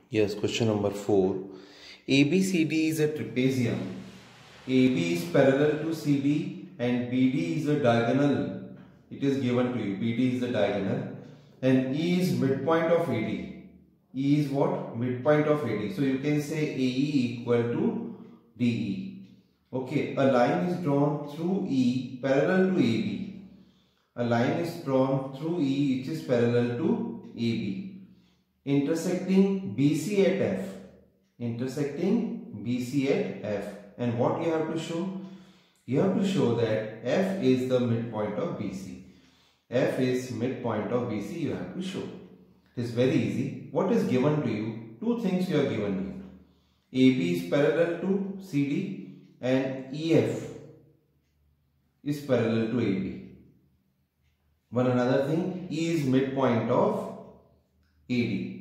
Yes, question number 4. ABCD is a trapezium. AB is parallel to CD and BD is a diagonal. It is given to you. BD is the diagonal and E is midpoint of AD. E is what? Midpoint of AD. So you can say AE equal to DE. Okay, a line is drawn through E parallel to AB. A line is drawn through E which is parallel to AB. Intersecting BC at F. Intersecting BC at F. And what you have to show? You have to show that F is the midpoint of BC. F is midpoint of BC you have to show. It is very easy. What is given to you? Two things you are given here. AB is parallel to CD and EF is parallel to AB. One another thing, E is midpoint of AD.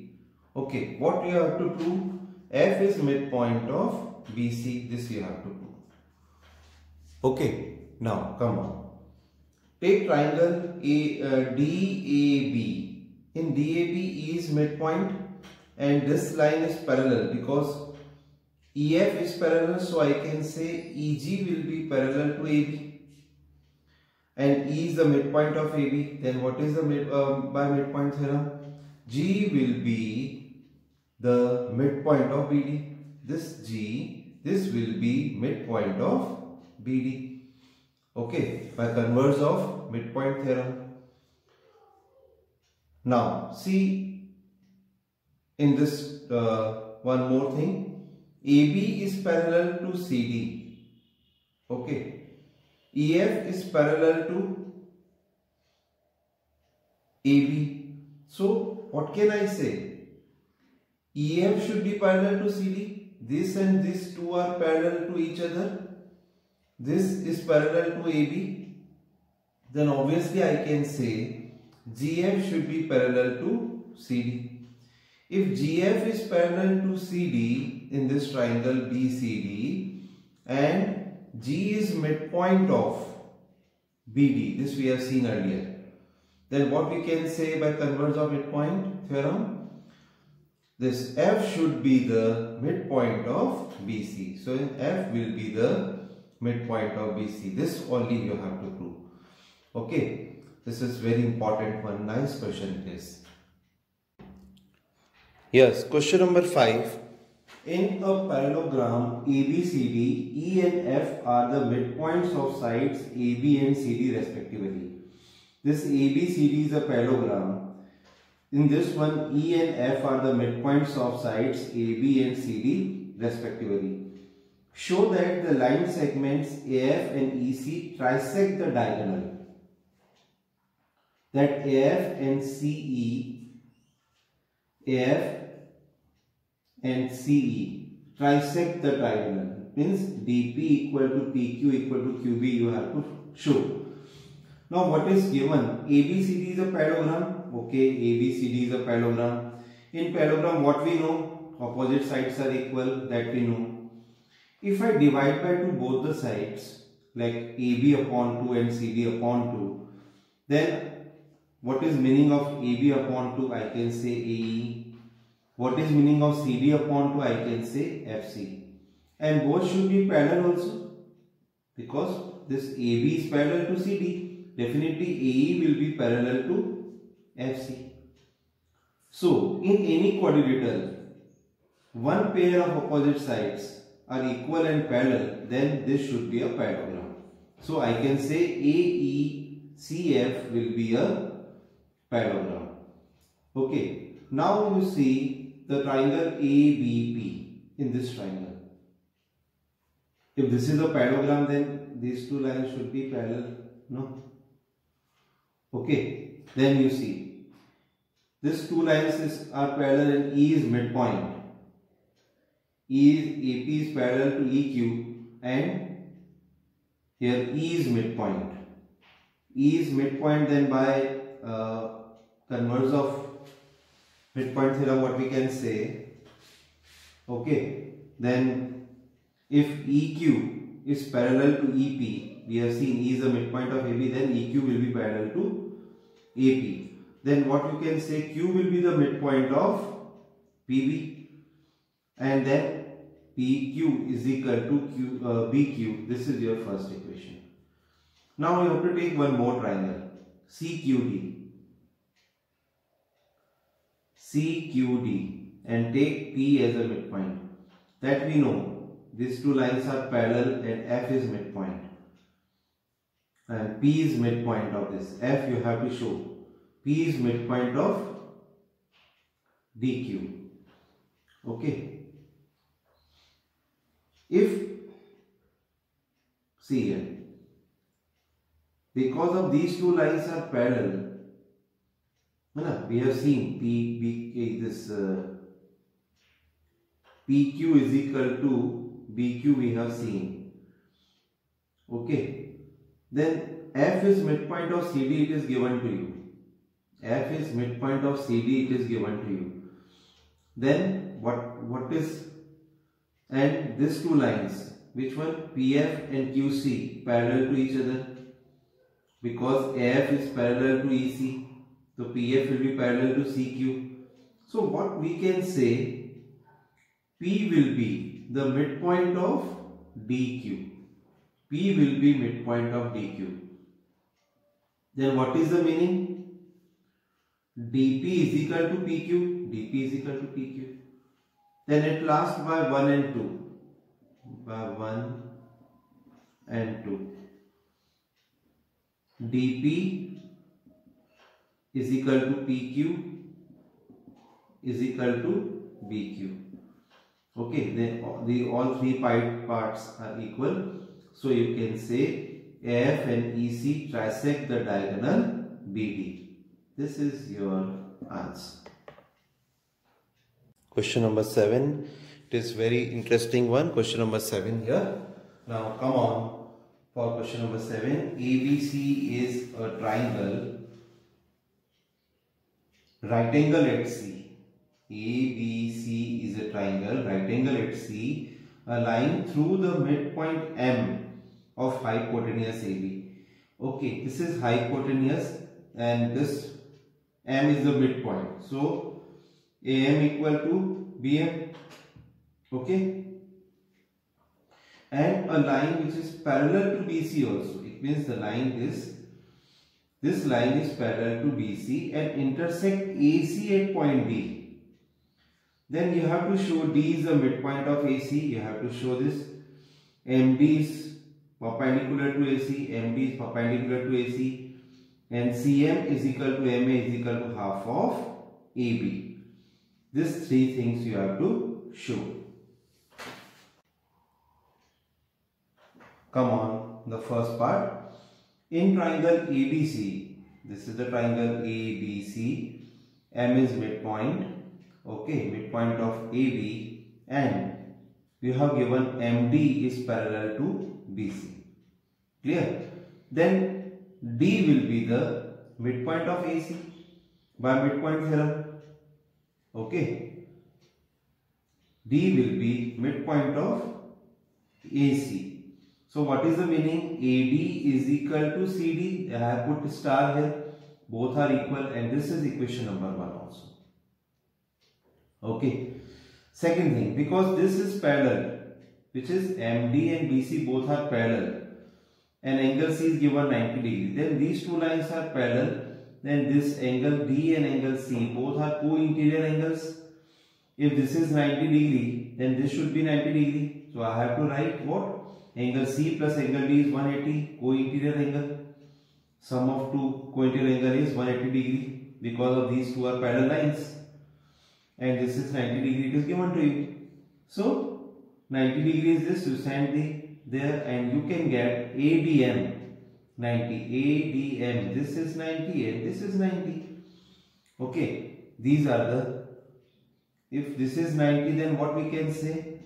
Okay, what you have to prove? F is midpoint of BC. This you have to prove. Okay, now come on. Take triangle DAB. In DAB, E is midpoint and this line is parallel because EF is parallel, so I can say EG will be parallel to AB. And E is the midpoint of AB. Then what is the by midpoint theorem? G will be the midpoint of BD. This G, this will be midpoint of BD. Okay, by converse of midpoint theorem. Now, see in this one more thing. AB is parallel to CD. Okay. EF is parallel to AB. So, what can I say? EF should be parallel to CD. This and this two are parallel to each other. This is parallel to AB. Then obviously I can say GF should be parallel to CD. If GF is parallel to CD in this triangle BCD and G is midpoint of BD, this we have seen earlier, then what we can say by converse of midpoint theorem? This F should be the midpoint of BC. So F will be the midpoint of BC. This only you have to prove. Okay. This is very important one. Nice question it is. Yes. Question number 5. In a parallelogram ABCD, E and F are the midpoints of sides AB and CD respectively. This ABCD is a parallelogram. In this one, E and F are the midpoints of sides AB and CD respectively. Show that the line segments AF and EC trisect the diagonal. That AF and CE trisect the diagonal. Means DP equal to PQ equal to QB you have to show. Now what is given? ABCD is a parallelogram. Okay, ABCD is a parallelogram. In parallelogram what we know? Opposite sides are equal, that we know. If I divide by 2 both the sides, like AB upon 2 and CD upon 2, then what is meaning of AB upon 2? I can say AE. What is meaning of CD upon 2? I can say FC. And both should be parallel also, because this AB is parallel to CD. Definitely AE will be parallel to FC. So, in any quadrilateral, one pair of opposite sides are equal and parallel, then this should be a parallelogram. So, I can say AECF will be a parallelogram. Okay. Now, you see the triangle ABP in this triangle. If this is a parallelogram, then these two lines should be parallel. No? Okay, then you see these two lines are parallel and E is midpoint. AP is parallel to EQ and here E is midpoint. E is midpoint, then by converse of midpoint theorem what we can say? Okay, then if EQ is parallel to EP, we have seen E is the midpoint of AB, then EQ will be parallel to AP. Then what you can say, Q will be the midpoint of PB. and then PQ is equal to BQ. This is your first equation. Now you have to take one more triangle, CQD, and take P as a midpoint. That we know, these two lines are parallel and F is midpoint. And P is midpoint of this. F you have to show. P is midpoint of DQ. Okay. If, see here, because of these two lines are parallel, we have seen PQ is equal to BQ we have seen. Okay. Then F is midpoint of CD, it is given to you. F is midpoint of CD, it is given to you. Then what is, and these two lines, which one? PF and QC parallel to each other, because AF is parallel to EC, so PF will be parallel to CQ. So what we can say, P will be the midpoint of DQ. P will be midpoint of DQ. Then what is the meaning? DP is equal to PQ. DP is equal to PQ. Then at last by 1 and 2. By 1 and 2. DP is equal to PQ is equal to BQ. Okay, then all three parts are equal. So you can say AF and EC trisect the diagonal BD. This is your answer. Question number 7. It is very interesting one. Question number 7 here. Now come on for question number 7. ABC is a triangle. Right angle at C. ABC is a triangle. Right angle at C. A line through the midpoint M of hypotenuse AB. Okay, this is hypotenuse and this M is the midpoint. So AM equal to BM. Okay, and a line which is parallel to BC also. It means the line this line is parallel to BC and intersect AC at point D. Then you have to show D is the midpoint of AC. You have to show this. MD is perpendicular to AC, MD is perpendicular to AC, and CM is equal to MA is equal to half of AB. These three things you have to show. Come on, the first part. In triangle ABC, this is the triangle ABC, M is midpoint, okay, midpoint of AB, and you have given MD is parallel to BC. Clear? Then D will be the midpoint of AC by midpoint theorem. Okay. D will be midpoint of AC. So what is the meaning? AD is equal to CD. I have put star here. Both are equal and this is equation number 1 also. Okay. Second thing, because this is parallel, which is MD and BC both are parallel, and angle C is given 90 degrees. Then these two lines are parallel. Then this angle D and angle C both are co-interior angles. If this is 90 degree, then this should be 90 degree. So I have to write what? Angle C plus angle D is 180, co-interior angle. Sum of two co-interior angle is 180 degree because of these two are parallel lines. And this is 90 degree, it is given to you. So 90 degree is this, you send there and you can get ADM 90, ADM, this is 90 and this is 90. Okay, these are the, if this is 90 then what we can say?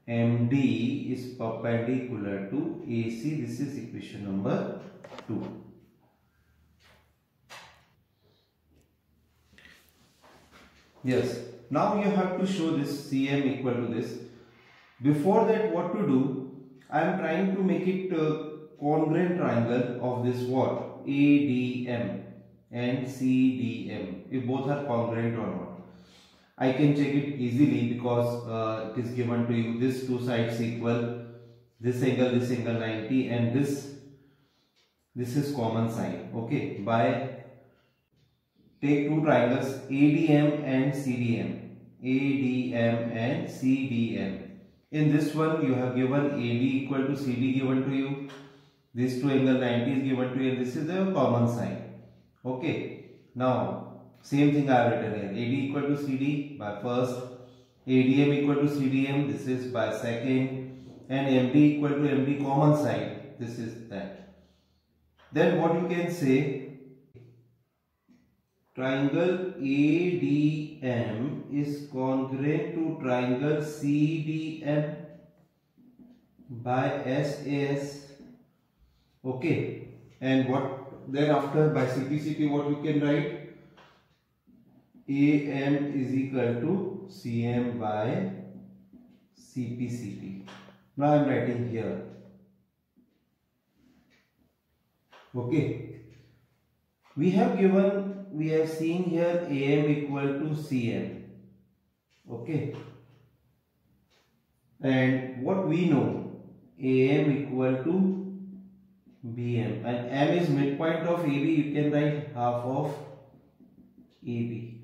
MD is perpendicular to AC, this is equation number 2. Yes, now you have to show this CM equal to this. Before that, what to do? I am trying to make it a congruent triangle of this what? ADM and CDM, if both are congruent or not. I can check it easily because it is given to you. This two sides equal. This angle 90, and this is common side. Okay, by take two triangles ADM and CDM. ADM and CDM. In this one you have given AD equal to CD given to you. This two angle 90 is given to you, and this is the common side. Okay. Now same thing I have written here. AD equal to CD by first. ADM equal to CDM. This is by second. And MD equal to MD common side. This is that. Then what you can say? Triangle ADM is congruent to triangle CDM by SAS. Okay, and what then after by CP what you can write? AM is equal to CM by CP. Now I am writing here. Okay, we have seen here AM equal to CM. Okay, and what we know, AM equal to BM, and M is midpoint of AB. You can write half of AB.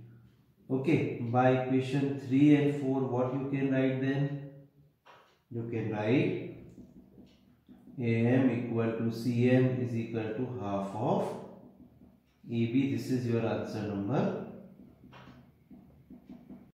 Okay, by equation 3 and 4 what you can write then? You can write AM equal to CM is equal to half of AB. This is your answer number